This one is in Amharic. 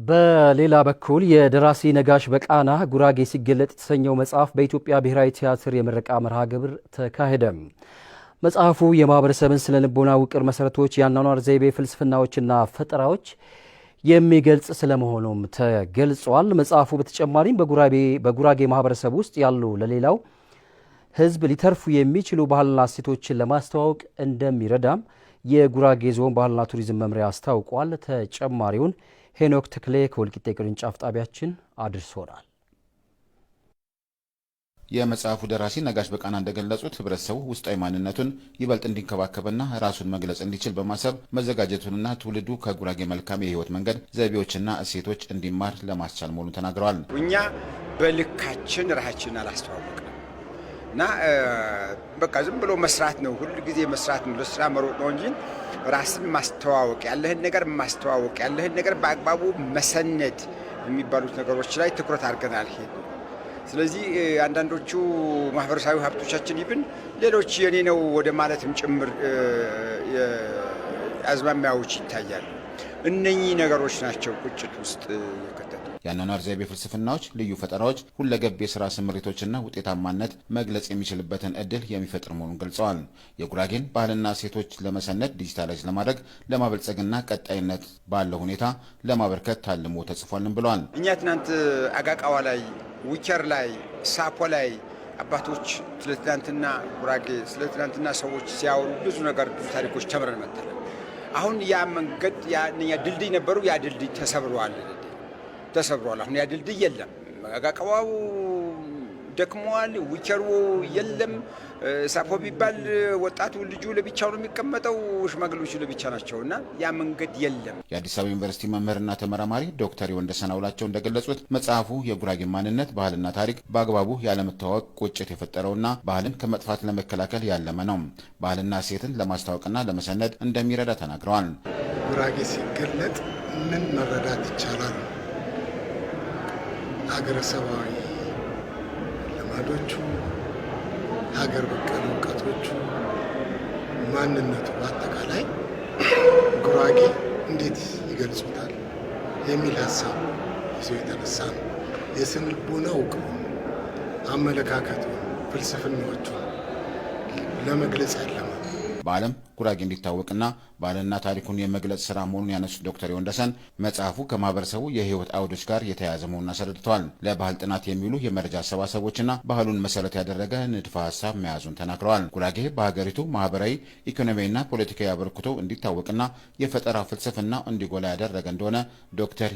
በሌላ በኩል የደራሲ ነጋሽ በቃና ጉራጌ ሲገለጥ የተሰኘው መጽሐፍ በኢትዮጵያ ብሔራዊ ቲያትር የምረቃ መርሃ ግብር ተካሄደ። መጽሐፉ የማህበረሰብን ስነ ልቦና ውቅር መሰረቶች፣ የአኗኗር ዘይቤ ፍልስፍናዎችና ፈጠራዎች የሚገልጽ ስለመሆኑም ተገልጿል። መጽሐፉ በተጨማሪም በጉራጌ ማህበረሰብ ውስጥ ያሉ ለሌላው ሕዝብ ሊተርፉ የሚችሉ ባህልና እሴቶችን ለማስተዋወቅ እንደሚረዳም የጉራጌ ዞን ባህልና ቱሪዝም መምሪያ አስታውቋል። ተጨማሪውን ሄኖክ ተክሌ ከወልቂጤ ቅርንጫፍ ጣቢያችን አድርሶናል። የመጽሐፉ ደራሲ ነጋሽ በቃና እንደገለጹት ህብረተሰቡ ውስጣዊ ማንነቱን ይበልጥ እንዲንከባከብና ራሱን መግለጽ እንዲችል በማሰብ መዘጋጀቱንና ትውልዱ ከጉራጌ መልካም የህይወት መንገድ ዘይቤዎችና እሴቶች እንዲማር ለማስቻል መሆኑን ተናግረዋል። እኛ በልካችን ራሳችንን አላስተዋወቅንም እና በቃ ዝም ብሎ መስራት ነው፣ ሁሉ ጊዜ መስራት ነው፣ ለስራ መሮጥ ነው እንጂ ራስን ማስተዋወቅ፣ ያለህን ነገር ማስተዋወቅ፣ ያለህን ነገር በአግባቡ መሰነድ የሚባሉት ነገሮች ላይ ትኩረት አድርገናል። ስለዚህ አንዳንዶቹ ማህበረሰባዊ ሀብቶቻችን ይብን ሌሎች የኔ ነው ወደ ማለትም ጭምር አዝማሚያዎች ይታያሉ። እነኚህ ነገሮች ናቸው ቁጭት ውስጥ የከተቱ። የአኗኗር ዘይቤ ፍልስፍናዎች፣ ልዩ ፈጠራዎች፣ ሁለገብ የስራ ስምሪቶችና ውጤታማነት መግለጽ የሚችልበትን እድል የሚፈጥር መሆኑን ገልጸዋል። የጉራጌን ባህልና እሴቶች ለመሰነድ ዲጂታላይዝ ለማድረግ ለማበልጸግና ቀጣይነት ባለው ሁኔታ ለማበርከት ታልሞ ተጽፏልን ብለዋል። እኛ ትናንት አጋቃዋ ላይ፣ ዊቸር ላይ፣ ሳፖ ላይ አባቶች ስለ ትናንትና ጉራጌ ስለ ትናንትና ሰዎች ሲያወሩ ብዙ ነገር ብዙ ታሪኮች ተምረን መጥተናል። አሁን ያ መንገድ ያ ድልድይ ነበሩ፣ ያ ድልድይ ተሰብሯል። አሁን ያ ድልድይ የለም። አጋቃዋው ደክመዋል። ዊቸሩ የለም። ሳፖ ቢባል ወጣቱ ልጁ ለብቻው ነው የሚቀመጠው፣ ሽማግሌዎቹ ለብቻ ናቸውና ያ መንገድ የለም። የአዲስ አበባ ዩኒቨርሲቲ መምህርና ተመራማሪ ዶክተር ወንደሰን አውላቸው እንደገለጹት መጽሐፉ የጉራጌ ማንነት፣ ባህልና ታሪክ በአግባቡ ያለመታወቅ ቁጭት የፈጠረውና ባህልን ከመጥፋት ለመከላከል ያለመ ነው። ባህልና እሴትን ለማስታወቅና ለመሰነድ እንደሚረዳ ተናግረዋል። ጉራጌ ሲገለጥ ምን መረዳት ይቻላል? ሀገረሰባዊ ልማዶቹ፣ ሀገር በቀል እውቀቶቹ፣ ማንነቱ በአጠቃላይ ጉራጌ እንዴት ይገልጹታል የሚል ሀሳብ ይዞ የተነሳ ነው። የስነ ልቦና እውቀቱን፣ አመለካከቱን፣ ፍልስፍናዎቹን ለመግለጽ ያለመ በዓለም ጉራጌ እንዲታወቅና ባህልና ታሪኩን የመግለጽ ስራ መሆኑን ያነሱት ዶክተር ወንደሰን መጽሐፉ ከማህበረሰቡ የህይወት አውዶች ጋር የተያያዘ መሆኑን አስረድተዋል። ለባህል ጥናት የሚውሉ የመረጃ አሰባሰቦችና ባህሉን መሰረት ያደረገ ንድፈ ሀሳብ መያዙን ተናግረዋል። ጉራጌ በሀገሪቱ ማህበራዊ፣ ኢኮኖሚያዊና ፖለቲካዊ አበርክቶ እንዲታወቅና የፈጠራ ፍልስፍና እንዲጎላ ያደረገ እንደሆነ ዶክተር